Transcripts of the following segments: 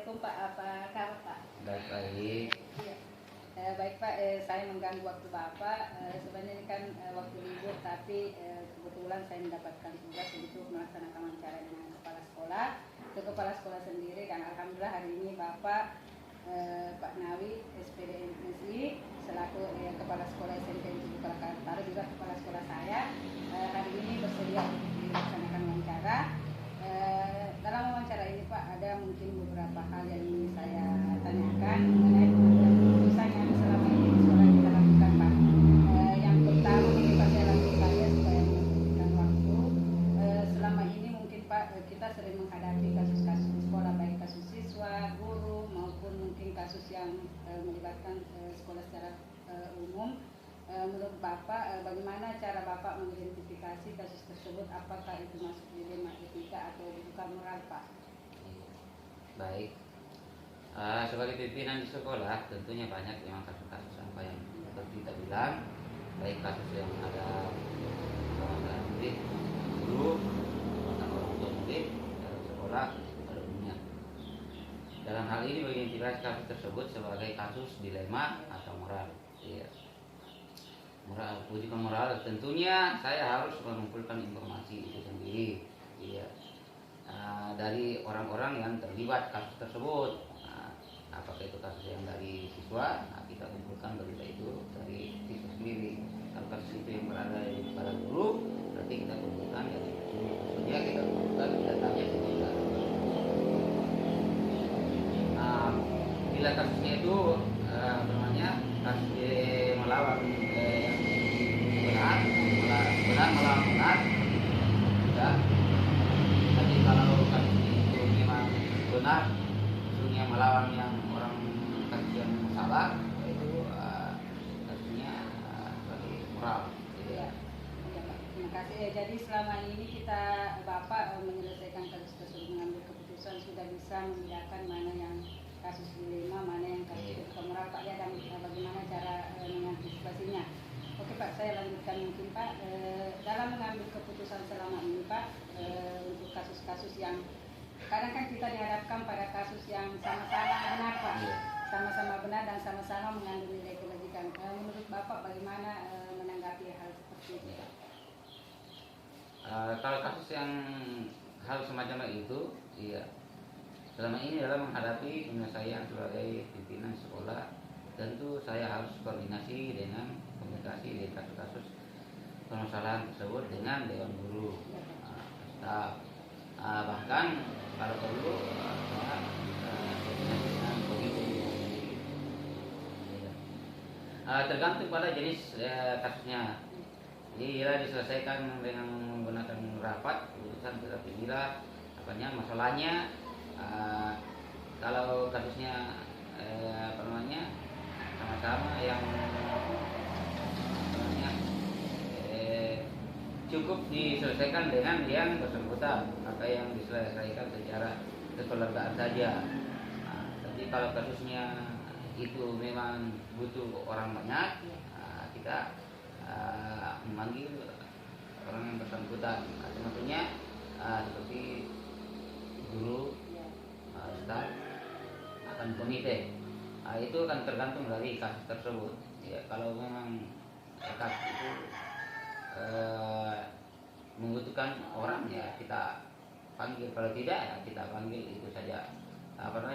Assalamualaikum Pak, apa kabar Pak? Baik. Iya. Baik Pak, saya mengganggu waktu Bapak. Sebenarnya ini kan waktu libur, tapi kebetulan saya mendapatkan tugas untuk melaksanakan wawancara dengan kepala sekolah. Ke kepala sekolah sendiri, dan alhamdulillah hari ini Bapak Pak Nawi SPD MSI selaku kepala sekolah SMP Negeri Kalakatar, juga kepala sekolah saya hari ini bersedia untuk dilaksanakan wawancara. Dalam wawancara ini Pak, ada mungkin beberapa hal yang ingin saya tanyakan mengenai keputusan yang selama ini di sekolah kita lakukan Pak. Yang pertama mungkin Pak saya langsung tanya supaya memberikan waktu. Selama ini mungkin Pak kita sering menghadapi kasus-kasus di sekolah, baik kasus siswa, guru maupun mungkin kasus yang melibatkan sekolah secara umum. Menurut Bapak, bagaimana cara Bapak mengidentifikasi kasus tersebut? Apakah itu masuk dilema etika atau bukan moral, Pak? Baik. Sebagai pimpinan di sekolah, tentunya banyak memang kasus-kasus apa yang seperti kita bilang, baik kasus yang ada permasalahan murid, guru, bahkan orang tua murid, dalam sekolah, pada umumnya. Dalam hal ini mengidentifikasi kasus tersebut sebagai kasus dilema atau moral. Iya. Moral, ujian moral tentunya saya harus mengumpulkan informasi itu sendiri, iya, dari orang-orang yang terlibat kasus tersebut. Apakah itu kasus yang dari siswa, kita kumpulkan berita itu dari siswa sendiri. Kalau kasus itu yang berada pada guru, berarti kita kumpulkan dari guru. Maksudnya kita kumpulkan datanya sendiri. Bila kasusnya itu namanya kasus melawan benar melawan benar, ya. Tapi kalau kasusnya itu memang benar, kasusnya melawan yang orang kasus yang salah, itu kasusnya sebagai moral. Ya. Terima kasih. Jadi selama ini kita Bapak menyelesaikan kasus tersebut, mengambil keputusan, sudah bisa membedakan mana yang kasus dilema, mana yang kasus moral Pak, ya, dan bagaimana cara mengantisipasinya. Oke Pak, saya lanjutkan mungkin Pak. Dalam mengambil keputusan selama ini Pak, untuk kasus-kasus yang kadang kan kita dihadapkan pada kasus yang sama-sama benar Pak, sama-sama benar dan sama-sama mengandung nilai kebajikan. Menurut Bapak bagaimana menanggapi hal seperti itu Pak? Kalau kasus yang hal semacam itu, iya. Selama ini dalam menghadapi penyelesaian sebagai pimpinan sekolah, tentu saya harus koordinasi dengan komunikasi di kasus-kasus permasalahan tersebut dengan dewan guru, staf, bahkan kalau perlu koordinasi dengan komite. Tergantung pada jenis kasusnya. Jadi bila diselesaikan dengan menggunakan rapat keputusan, tetapi bila masalahnya kalau kasusnya sama-sama yang cukup diselesaikan dengan yang bersangkutan, maka yang diselesaikan secara kekeluargaan saja. Tapi kalau kasusnya itu memang butuh orang banyak, kita memanggil orang yang bersangkutan, maksudnya seperti guru, staf, akan komite. Itu akan tergantung dari kasus tersebut. Ya, kalau memang kasus itu membutuhkan orang, ya kita panggil. Kalau tidak, ya kita panggil itu saja.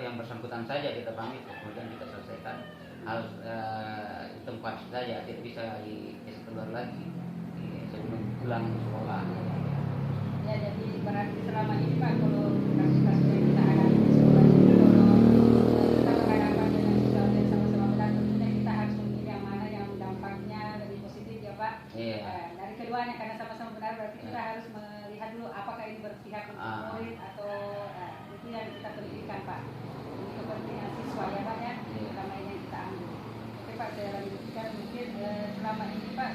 Yang bersangkutan saja kita panggil, kemudian kita selesaikan harus di tempat saja, tidak bisa keluar lagi sebelum pulang sekolah. Ya, jadi berarti selama ini Pak, kalau kasus-kasus yang kita hadapi di sekolah itu, kalau kita berhadapan dengan siswa yang sama-sama benar, tentunya kita harus memilih yang mana yang dampaknya lebih positif ya Pak. Dari keduanya, karena sama-sama benar, berarti kita harus melihat dulu apakah ini berpihak untuk murid atau itu yang kita pentingkan Pak. Ini kepentingan siswa ya Pak, ya, selama ini yang kita ambil. Oke Pak, saya lanjutkan mungkin selama ini Pak,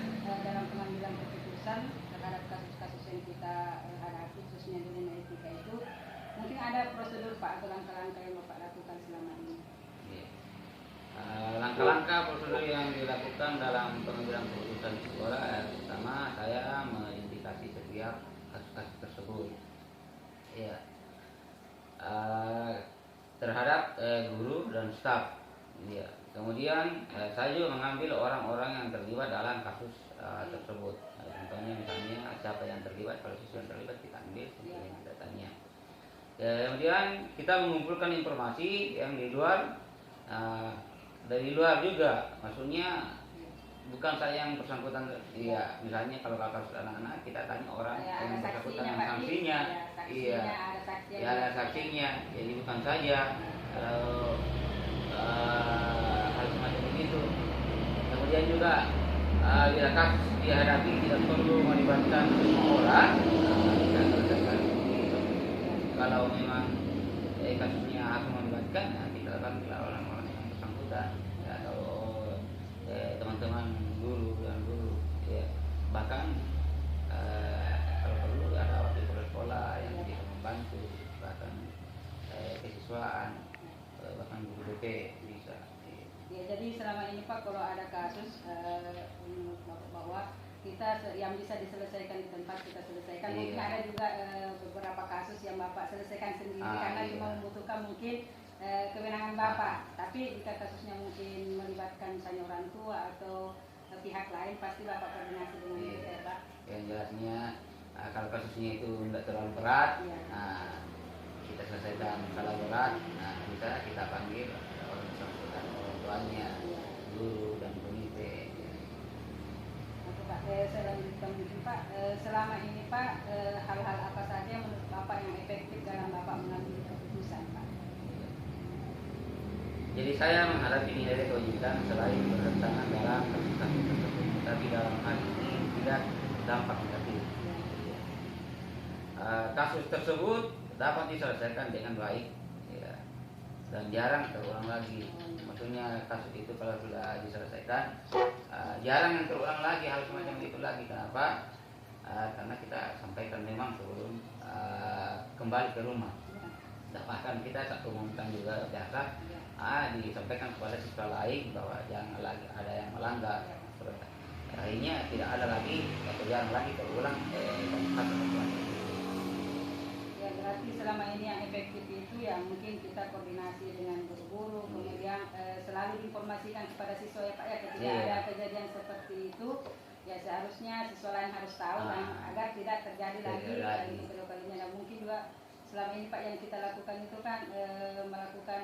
dalam pengambilan keputusan terhadap kasus-kasus yang kita hadapi, khususnya dilema etika itu, mungkin ada prosedur Pak atau langkah-langkah yang Bapak lakukan selama ini? Langkah-langkah prosedur yang dilakukan dalam pengambilan keputusan di sekolah, pertama saya mengidentifikasi setiap kasus-kasus tersebut. Ya, terhadap berat guru dan staf. Iya. Kemudian saya juga mengambil orang-orang yang terlibat dalam kasus tersebut. Contohnya misalnya siapa yang terlibat, kalau siswa yang terlibat kita ambil, kemudian kita tanya. Kemudian kita mengumpulkan informasi yang di luar, dari luar juga, maksudnya bukan saya yang bersangkutan. Iya, misalnya kalau kasus anak-anak kita tanya orang yang bersangkutan dengan sanksinya. Iya, ya ada saksinya. Jadi bukan saja kalau hal semacam itu. Kemudian juga bila kasus dihadapi tidak perlu melibatkan semua orang, kita selesaikan. Kalau memang kasusnya harus melibatkan, kita akan bila orang-orang yang bersangkutan. Ya, kalau teman-teman guru dan guru, ya bahkan kalau perlu ada wakil kepala sekolah yang bisa membantu, bahkan kesiswaan, bahkan guru BP bisa. Ya, jadi selama ini Pak, kalau ada kasus menurut Bapak bahwa kita yang bisa diselesaikan di tempat kita selesaikan. Mungkin ada juga beberapa kasus yang Bapak selesaikan sendiri karena cuma membutuhkan mungkin kewenangan Bapak. Tapi jika kasusnya mungkin melibatkan misalnya orang tua atau pihak lain, pasti Bapak koordinasi dengan mereka ya Pak. Yang jelasnya kalau kasusnya itu tidak terlalu berat, kita selesaikan. Kalau berat, bisa kita panggil orang bersangkutan, orang tuanya, guru dan komite. Oke Pak, saya lanjutkan mungkin Pak. Selama ini Pak, hal-hal apa saja yang menurut Bapak yang efektif dalam Bapak mengambil keputusan Pak? Jadi saya menghadapi nilai kewajiban selain bertentangan dalam kasus-kasus tersebut, tapi dalam hal ini tidak dampak negatif. Kasus tersebut dapat diselesaikan dengan baik, ya, dan jarang terulang lagi. Maksudnya kasus itu kalau sudah diselesaikan, jarang yang terulang lagi hal semacam itu lagi. Kenapa? Karena kita sampaikan memang sebelum kembali ke rumah. Bahkan kita umumkan juga biasa disampaikan kepada siswa lain bahwa jangan lagi ada yang melanggar. Akhirnya tidak ada lagi atau jarang lagi terulang kasus. Ya, berarti selama ini yang efektif itu ya mungkin kita koordinasi dengan guru-guru, kemudian selalu informasikan kepada siswa ya Pak ya, ketika ada kejadian seperti itu ya seharusnya siswa lain harus tahu agar tidak terjadi lagi kedua kalinya. Nah, mungkin juga selama ini Pak yang kita lakukan itu kan melakukan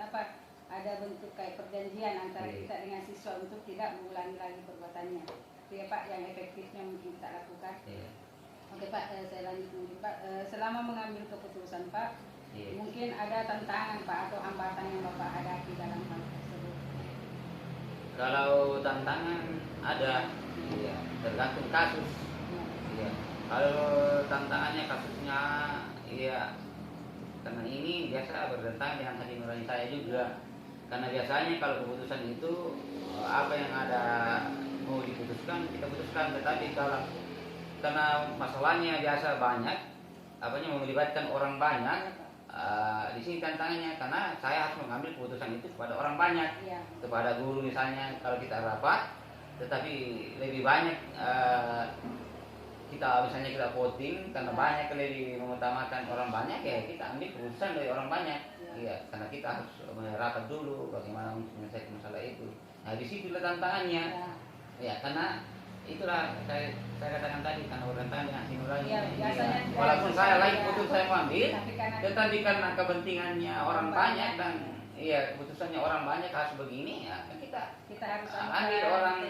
ada bentuk kayak perjanjian antara kita dengan siswa untuk tidak mengulangi lagi perbuatannya. Itu ya Pak yang efektifnya mungkin kita lakukan. Oke Pak, saya lanjut mungkin Pak. Selama mengambil keputusan Pak, mungkin ada tantangan Pak atau hambatan yang Bapak hadapi dalam hal tersebut. Kalau tantangan ada, ya, tergantung kasus. Ya. Kalau tantangannya kasusnya, ya, karena ini biasa bertentangan dengan hati nurani saya juga. Karena biasanya kalau keputusan itu apa yang ada mau diputuskan kita putuskan, tetapi kalau karena masalahnya biasa banyak, melibatkan orang banyak, di sini tantangannya karena saya harus mengambil keputusan itu kepada orang banyak, kepada guru misalnya kalau kita rapat, tetapi lebih banyak kita voting karena banyak lebih mengutamakan orang banyak, ya kita ambil keputusan dari orang banyak. Iya, karena kita harus merapat dulu bagaimana untuk menyelesaikan masalah itu. Nah, di situ tantangannya. Ya, karena itulah saya katakan tadi, karena bertentangan dengan hati nurani. Walaupun saya lain putus saya mau ambil, tetapi karena kepentingannya orang banyak dan keputusannya orang banyak harus begini, ya kita harus ambil orang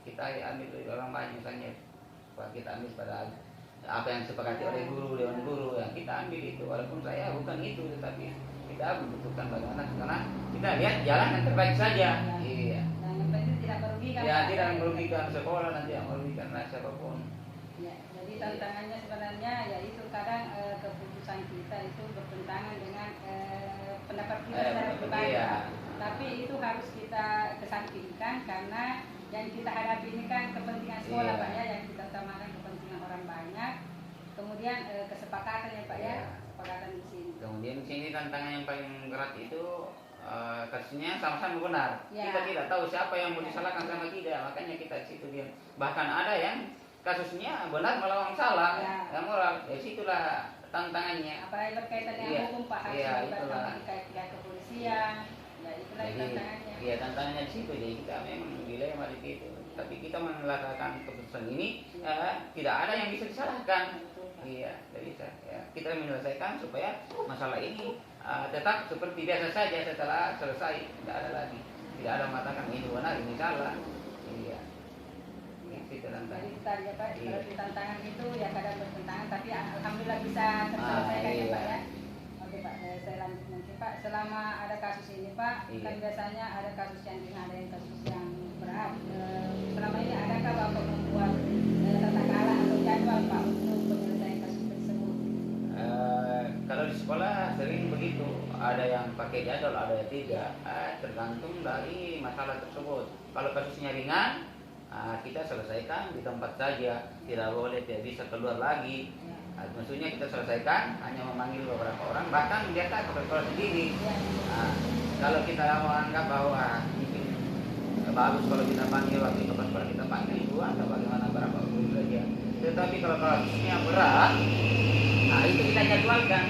kita ambil dari orang banyak misalnya, kita ambil pada apa yang disepakati oleh guru, dewan guru, yang kita ambil itu. Walaupun saya bukan itu, tetapi kita membutuhkan bagaimana, karena kita lihat jalan yang terbaik saja. Iya. Tidak merugikan. Ya, tidak merugikan sekolah, nanti yang merugikan siapapun. Ya, jadi tantangannya sebenarnya yaitu kadang keputusan kita itu bertentangan dengan pendapat kita secara pribadi. Tapi itu harus kita kesampingkan karena yang kita hadapi ini kan kepentingan sekolah Pak ya, yang kita utamakan kepentingan orang banyak. Kemudian kesepakatan ya Pak ya, kesepakatan di sini. Kemudian di sini tantangan yang paling berat itu kasusnya sama-sama benar. Kita tidak tahu siapa yang mau disalahkan sama tidak, makanya kita di situ bahkan ada yang kasusnya benar melawan salah, yang moral. Dari situlah tantangannya. Apalagi berkaitan dengan Iya, hukum Pak, harus iya, melibatkan itulah. pihak kepolisian. Ya itulah Jadi, tantangannya. iya tantangannya di situ. Jadi kita memang dilema di situ. Tapi kita melakukan keputusan ini tidak ada yang bisa disalahkan. Iya, tidak bisa. Ya, kita menyelesaikan supaya masalah ini tetap seperti biasa saja setelah selesai. Tidak ada lagi. Tidak ada mengatakan ini benar, ini salah. Iya. Itu Jadi tantangan. kita ya Pak, Iya. kalau tantangan itu ya kadang bertentangan, tapi alhamdulillah bisa terselesaikan ya Pak ya. Oke Pak, saya lanjut mungkin Pak. Selama ada kasus ini Pak, Iya. kan biasanya ada kasus yang ringan, ada yang kasus yang berat. Selama ini adakah Bapak membuat tata kelola atau jadwal Pak untuk penyelesaian kasus tersebut? Kalau di sekolah sering begitu, ada yang pakai jadwal, ada yang tidak, tergantung dari masalah tersebut. Kalau kasusnya ringan, kita selesaikan di tempat saja, tidak boleh, tidak bisa keluar lagi. Ya. Maksudnya kita selesaikan hanya memanggil beberapa orang, bahkan dia tak ke sekolah sendiri. Ya. Kalau kita menganggap bahwa mungkin bagus kalau kita panggil waktu itu pas sekolah kita panggil dua atau bagaimana berapa guru saja. Tetapi kalau kasusnya berat, itu kita jadwalkan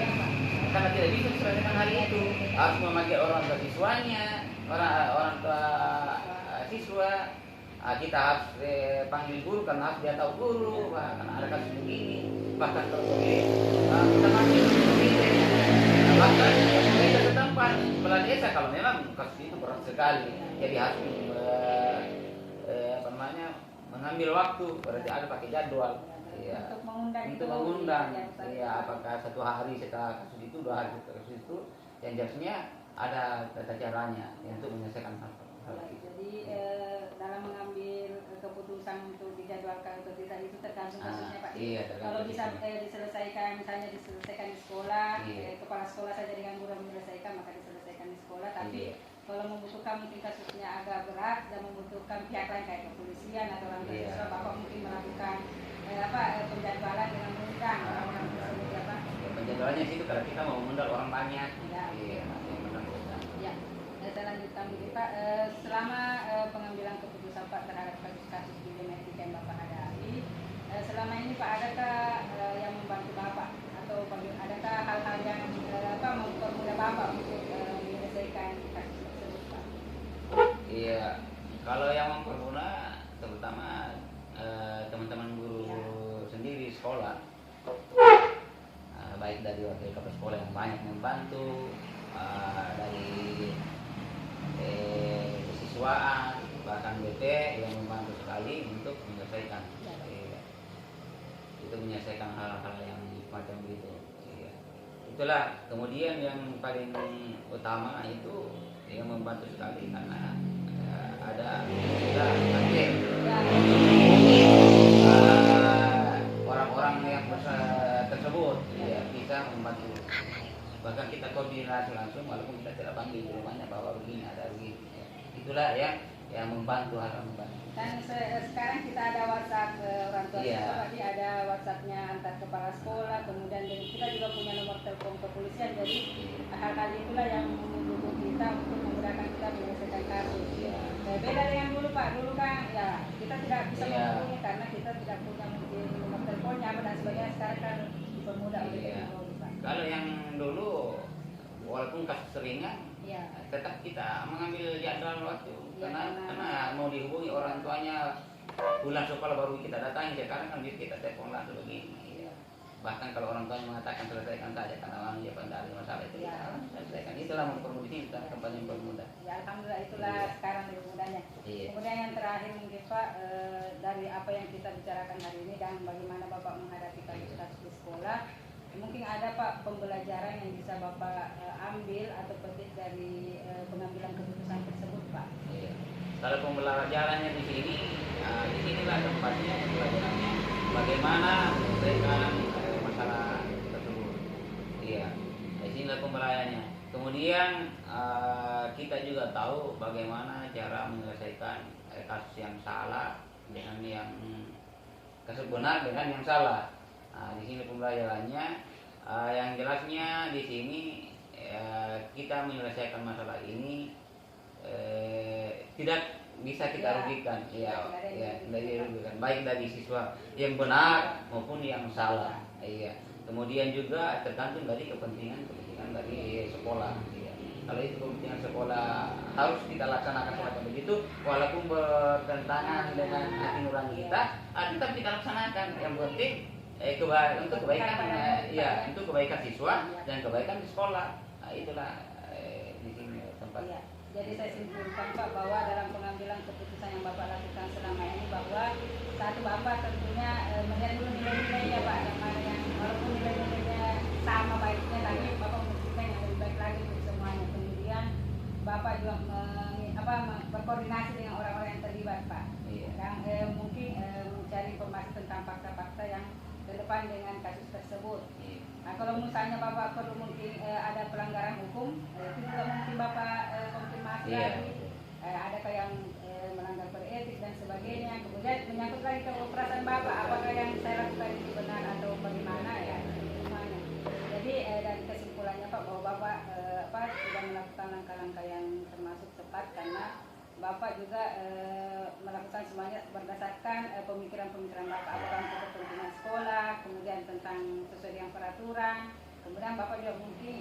karena tidak bisa diselesaikan hari itu, harus memanggil orang tua siswanya, orang tua siswa. Kita harus panggil guru karena harus dia tahu guru, karena ada kasus begini. Bahkan kalau boleh kita panggil bahkan kita setempat kepala desa kalau memang kasus itu berat sekali, jadi harus mengambil waktu, berarti ada pakai jadwal. Iya. Untuk mengundang, iya, apakah satu hari setelah kasus itu, 2 hari setelah kasus itu, yang jelasnya ada tata caranya untuk menyelesaikan hal itu. Jadi dalam mengambil keputusan untuk dijadwalkan atau tidak itu tergantung kasusnya Pak. Iya, Kalau bisa diselesaikan, misalnya diselesaikan di sekolah, iya. Kepala sekolah saja dengan mudah menyelesaikan, maka diselesaikan di sekolah. Tapi Iya. kalau membutuhkan mungkin kasusnya agak berat dan membutuhkan pihak lain kayak kepolisian atau orang tua Iya. siswa, Bapak mungkin melakukan penjadwalan dengan mengundang orang-orang tersebut ya Pak. Ya, penjadwalannya situ kalau kita mau mengundang orang banyak. Iya. Iya, masih mengundang orang. Ya, saya lanjutkan dulu Pak. Selama pengambilan keputusan Pak terhadap kasus-kasus di genetik yang Bapak hadapi, selama ini Pak adakah yang membantu Bapak atau adakah hal-hal yang mempermudah Bapak untuk menyelesaikan kasus tersebut Pak? Iya, kalau yang mempermudah terutama teman-teman guru sendiri sekolah, baik dari wakil kepala sekolah yang banyak membantu, dari kesiswaan, bahkan BP yang membantu sekali untuk menyelesaikan. Iya. Itu menyelesaikan hal-hal yang macam begitu. Iya. Itulah kemudian yang paling utama itu yang membantu sekali karena ada takdir. Orang-orang yang tersebut ya, bisa membantu. Bahkan kita koordinasi langsung walaupun kita tidak panggil di rumahnya bahwa begini ada begini. Itulah yang membantu, hal membantu. Dan sekarang kita ada WhatsApp orang tua Iya. siswa, tadi ada WhatsAppnya antar kepala sekolah, kemudian kita juga punya nomor telepon kepolisian. Jadi hal-hal itulah yang mendukung kita untuk memudahkan kita menyelesaikan kasus. Iya. Beda dengan dulu Pak, dulu kan ya kita tidak bisa Iya. menghubungi karena kita tidak punya mungkin nomor teleponnya dan sebagainya. Sekarang kan dipermudah oleh Iya. teknologi Pak. Kalau yang dulu walaupun kasus ringan, Iya. tetap kita mengambil jadwal waktu Iya, karena mau dihubungi orang tuanya pulang sekolah baru kita datangi. Sekarang kan bisa kita telepon langsung begini. Iya. Bahkan kalau orang tuanya mengatakan selesaikan saja karena orang dia pandai masalah itu, Iya. kita selesaikan. Itulah mempermudah kita, tempat yang mempermudah. Ya alhamdulillah itulah Iya. sekarang lebih mudahnya. Iya. Kemudian yang terakhir mungkin Pak, dari apa yang kita bicarakan hari ini dan bagaimana Bapak menghadapi kasus-kasus di sekolah, mungkin ada Pak pembelajaran yang bisa Bapak ambil atau petik dari pengambilan keputusan tersebut Pak. Iya. Kalau pembelajarannya di sini, di sinilah tempatnya pembelajarannya bagaimana menyelesaikan masalah tersebut. Iya, di sinilah pembelajarannya. Kemudian kita juga tahu bagaimana cara menyelesaikan kasus yang salah dengan yang kasus benar dengan yang salah. Di sini pembelajarannya, yang jelasnya di sini kita menyelesaikan masalah ini tidak bisa kita Ya. rugikan, Ya, tidak dirugikan, baik dari siswa yang benar maupun yang salah. Iya, Kemudian juga tergantung dari kepentingan dari sekolah. Ya. Kalau itu kepentingan sekolah harus kita laksanakan semacam begitu, walaupun bertentangan dengan hati nurani kita, tetap kita laksanakan. Yang penting untuk kebaikan, untuk kebaikan siswa dan kebaikan di sekolah. Nah, itulah di sini tempat. Iya. Jadi saya simpulkan Pak bahwa dalam pengambilan keputusan yang Bapak lakukan selama ini, bahwa satu Bapak tentunya melihat dulu nilai-nilainya Pak, yang mana yang walaupun nilai-nilainya sama baiknya, tapi Bapak memikirkan yang lebih baik lagi untuk semuanya. Kemudian Bapak juga berkoordinasi dengan orang-orang yang terlibat Pak, yang mungkin mencari informasi tentang fakta-fakta yang relevan dengan kasus tersebut. Nah, kalau misalnya Bapak perlu mungkin ada pelanggaran hukum, itu juga mungkin Bapak konfirmasi lagi. Adakah yang melanggar kode etik dan sebagainya. Kemudian menyangkut lagi ke perasaan Bapak, apakah yang saya lakukan ini benar atau bagaimana ya, semuanya. Jadi dari kesimpulannya Pak, bahwa Bapak sudah melakukan langkah-langkah yang termasuk tepat, karena Bapak juga melakukan semuanya berdasarkan pemikiran-pemikiran Bapak, apakah untuk kepentingan sekolah, kemudian tentang sesuai dengan peraturan. Kemudian Bapak juga mungkin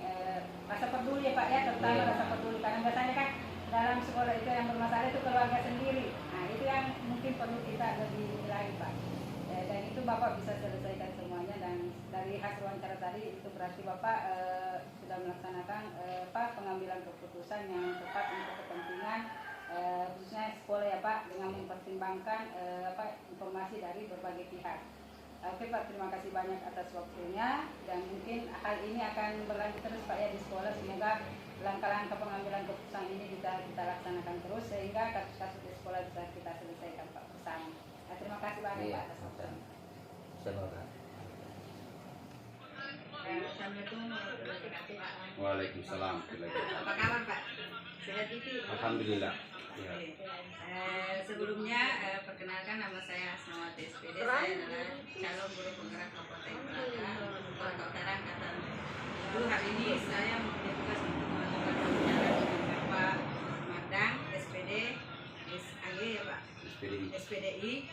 rasa peduli ya Pak ya, terutama rasa peduli, karena biasanya kan dalam sekolah itu yang bermasalah itu keluarga sendiri. Nah, itu yang mungkin perlu kita lebih nilai Pak. Dan itu Bapak bisa selesaikan semuanya, dan dari hasil wawancara tadi itu berarti Bapak sudah melaksanakan pengambilan keputusan yang tepat untuk kepentingan khususnya sekolah ya Pak, dengan mempertimbangkan informasi dari berbagai pihak. Oke Pak, terima kasih banyak atas waktunya, dan mungkin hal ini akan berlanjut terus Pak ya di sekolah. Semoga langkah-langkah pengambilan keputusan ini bisa kita laksanakan terus, sehingga kasus-kasus di sekolah bisa kita selesaikan Pak bersama. Nah, terima kasih banyak Pak atas waktunya. Assalamualaikum warahmatullahi wabarakatuh. Waalaikumsalam. Apa kabar Pak? Sehat itu? Alhamdulillah. Ya. Sebelumnya perkenalkan, nama saya Asmawati SPD. Saya adalah calon guru penggerak Kabupaten Kolaka Utara Angkatan 7. Hari ini saya mempunyai tugas untuk melakukan wawancara dengan Bapak Madang SPD SAG ya Pak, SPDI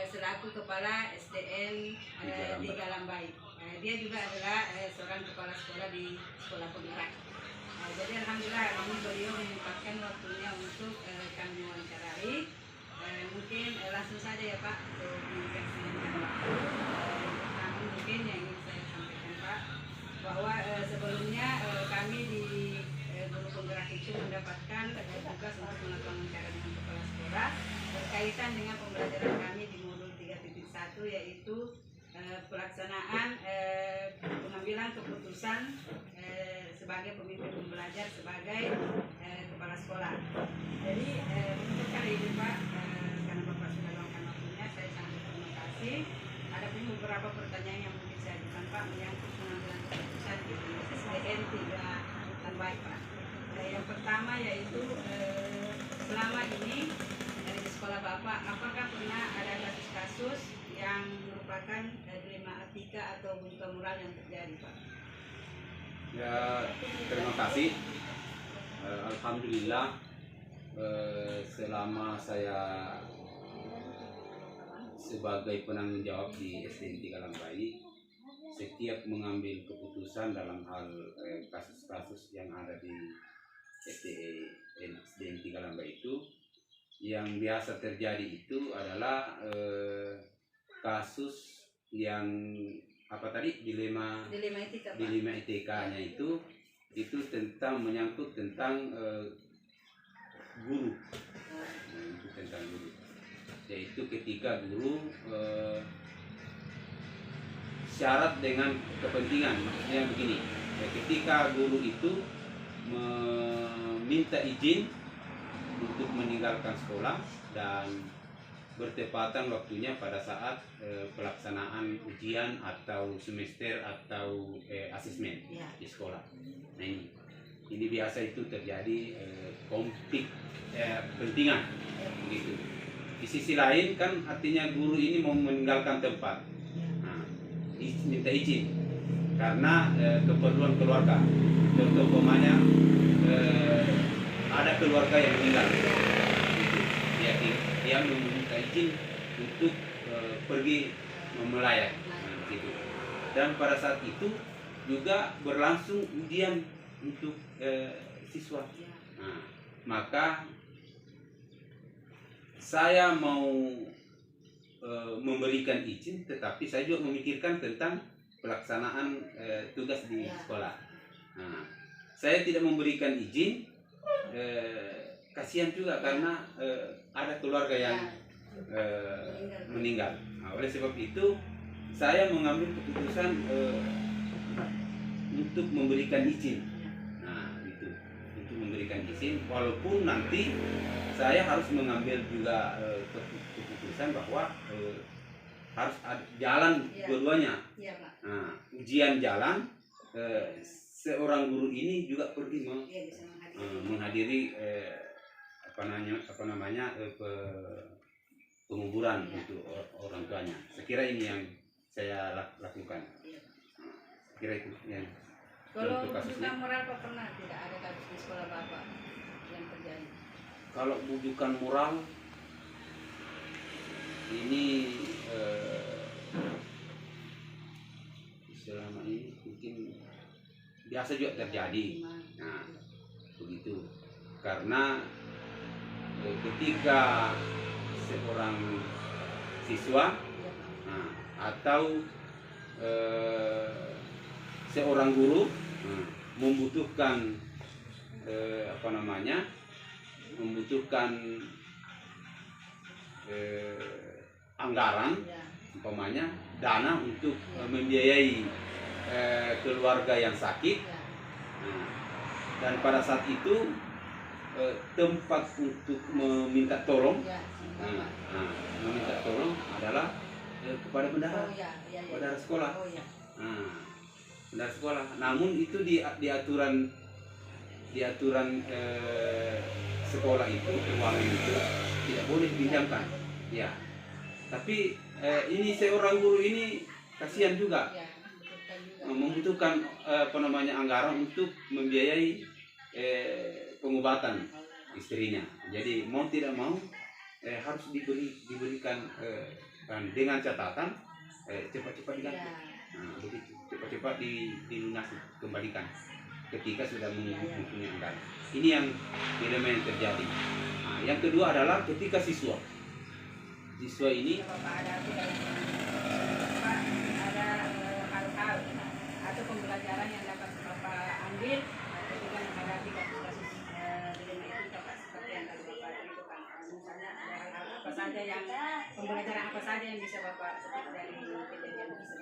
selaku Kepala SDN di Galambai. Dia juga adalah seorang kepala sekolah di sekolah penggerak. Jadi alhamdulillah kami beliau menyempatkan waktunya untuk kami wawancarai. Mungkin langsung saja ya Pak, dipersilakan waktu. Namun mungkin yang ingin saya sampaikan Pak, bahwa sebelumnya kami di guru penggerak itu mendapatkan tugas untuk melakukan wawancara dengan kepala sekolah berkaitan dengan pembelajaran kami di modul 3.1, yaitu pelaksanaan pengambilan keputusan sebagai pemimpin pembelajar sebagai kepala sekolah. Jadi untuk kali ini Pak, karena Bapak sudah luangkan waktunya, saya sangat berterima kasih. Ada pun beberapa pertanyaan yang mungkin saya ajukan Pak menyangkut pengambilan keputusan di SDN 3 Galambai Pak. Yang pertama yaitu selama ini di sekolah Bapak, apakah pernah ada kasus-kasus yang merupakan dilema etika atau bunga moral yang terjadi Pak? Ya, terima kasih. Alhamdulillah, selama saya sebagai penanggung jawab di SDN 3 Galambai, setiap mengambil keputusan dalam hal kasus-kasus yang ada di SDN 3 Galambai itu, yang biasa terjadi itu adalah kasus yang dilema etika-nya itu menyangkut tentang guru. Itu tentang guru, yaitu ketika guru syarat dengan kepentingan. Maksudnya begini, ketika guru itu meminta izin untuk meninggalkan sekolah dan bertepatan waktunya pada saat pelaksanaan ujian atau semester atau asesmen di sekolah. Nah, ini biasa itu terjadi konflik kepentingan begitu. Di sisi lain kan artinya guru ini mau meninggalkan tempat, nah, minta izin karena keperluan keluarga. Contoh umpamanya ada keluarga yang meninggal, dia meminta izin untuk pergi melayat, gitu. dan pada saat itu juga berlangsung ujian untuk siswa. Nah, maka saya mau memberikan izin, tetapi saya juga memikirkan tentang pelaksanaan tugas di sekolah. Nah, saya tidak memberikan izin, kasihan juga karena ada keluarga yang meninggal. Nah, oleh sebab itu saya mengambil keputusan untuk memberikan izin. Nah, itu untuk memberikan izin, walaupun nanti saya harus mengambil juga keputusan bahwa harus ada jalan dua-duanya. Nah, ujian jalan, seorang guru ini juga pergi menghadiri penguburan untuk orang tuanya. Sekira ini yang saya lakukan. Kira itu yang Kalau untuk kasusnya. bujukan moral Pak, pernah tidak ada kasus di sekolah Bapak yang terjadi? Kalau bujukan moral ini selama ini mungkin biasa juga terjadi. Nah, begitu. Karena ketika seorang siswa atau seorang guru membutuhkan membutuhkan anggaran, umpamanya dana untuk membiayai keluarga yang sakit. Dan pada saat itu tempat untuk meminta tolong, meminta tolong adalah kepada bendahara, bendahara sekolah. Bendahara sekolah. Namun itu di aturan sekolah itu, keuangan itu tidak boleh dipinjamkan. Ya. Tapi ini seorang guru ini kasihan juga, membutuhkan anggaran untuk membiayai pengobatan istrinya. Jadi mau tidak mau harus diberikan dengan catatan cepat-cepat diganti. Nah, begitu, cepat-cepat dilunasi, kembalikan ketika sudah mempunyai anggaran. Ini yang elemen yang terjadi. Nah, yang kedua adalah ketika siswa ini ada hal-hal atau pembelajaran yang dapat Bapak ambil atau juga menghadapi kasus-kasus dilema itu Bapak, seperti yang tadi Bapak tentukan. Misalnya ada hal-hal apa saja yang pembelajaran apa saja yang bisa Bapak petik dari kejadian tersebut?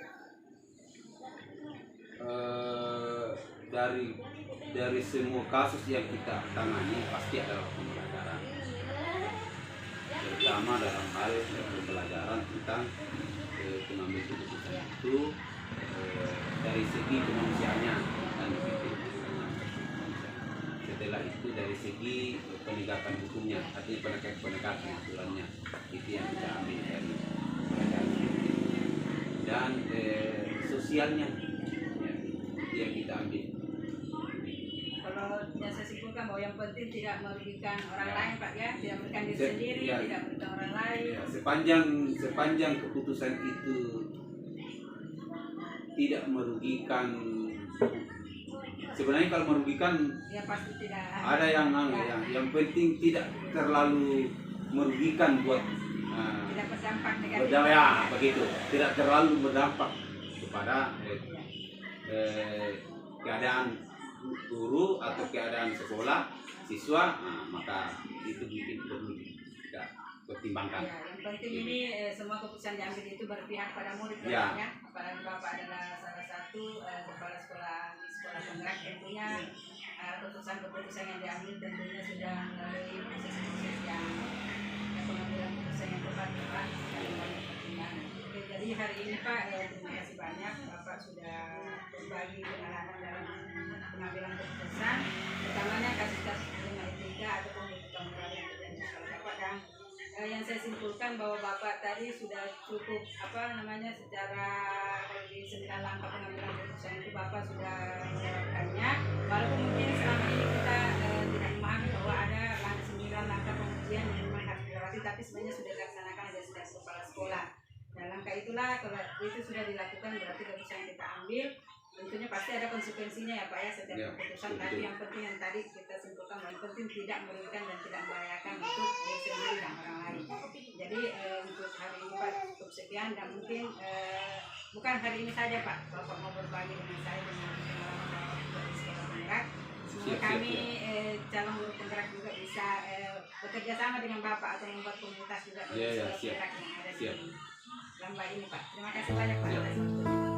Dari semua kasus yang kita tangani pasti adalah pembelajaran, terutama dalam hal pembelajaran tentang pengambil keputusan itu dari segi kemanusiaannya dan setelah itu dari segi penegakan hukumnya, artinya penegakan aturannya, itu yang kita ambil dari pelajaran dan sosialnya, ya, itu yang kita ambil. Kalau yang saya simpulkan bahwa yang penting tidak merugikan orang lain Pak ya, tidak merugikan diri sendiri, tidak merugikan orang lain. Ya, sepanjang keputusan itu tidak merugikan, sebenarnya kalau merugikan ya pasti tidak ada yang penting tidak terlalu merugikan buat tidak berdampak negatif. Ya begitu, tidak terlalu berdampak kepada keadaan guru atau keadaan sekolah siswa, maka itu mungkin perlu kita pertimbangkan. Ya, yang penting ini semua keputusan diambil itu berpihak pada murid ya. Apalagi Bapak adalah salah satu kepala sekolah di sekolah penggerak, tentunya keputusan yang diambil tentunya sudah melalui proses-proses yang pengambilan keputusan yang tepat Pak. Oke, jadi hari ini Pak terima kasih banyak Bapak sudah berbagi pengalaman dalam pengambilan keputusan, utamanya kasus-kasus dilema etika ataupun kebutuhan moral yang terjadi di sekolah Bapak. Dan yang saya simpulkan bahwa Bapak tadi sudah cukup secara di 9 langkah pengambilan keputusan itu Bapak sudah melewatkannya, walaupun mungkin selama ini kita tidak memahami bahwa ada 9 langkah pengujian yang memang harus dilewati, tapi sebenarnya sudah dilaksanakan oleh setiap kepala sekolah. Dalam langkah itulah syukurlah kalau itu sudah dilakukan, berarti keputusan yang kita ambil tentunya pasti ada konsekuensinya ya Pak ya setiap Ya, keputusan. betul. Tapi yang penting yang tadi kita simpulkan, yang penting tidak merugikan dan tidak membahayakan untuk diri sendiri dan orang lain. Jadi untuk hari ini Pak cukup sekian, dan mungkin bukan hari ini saja Pak Bapak mau berbagi dengan saya dengan pengalaman Bapak juga di sekolah penggerak. Semoga Siap, kami siap, calon guru penggerak juga bisa bekerja sama dengan Bapak atau membuat komunitas juga di Ya, ya, sekolah siap. penggerak yang ada Siap. di Lamba ini Pak. Terima kasih banyak Pak Siap. atas waktunya.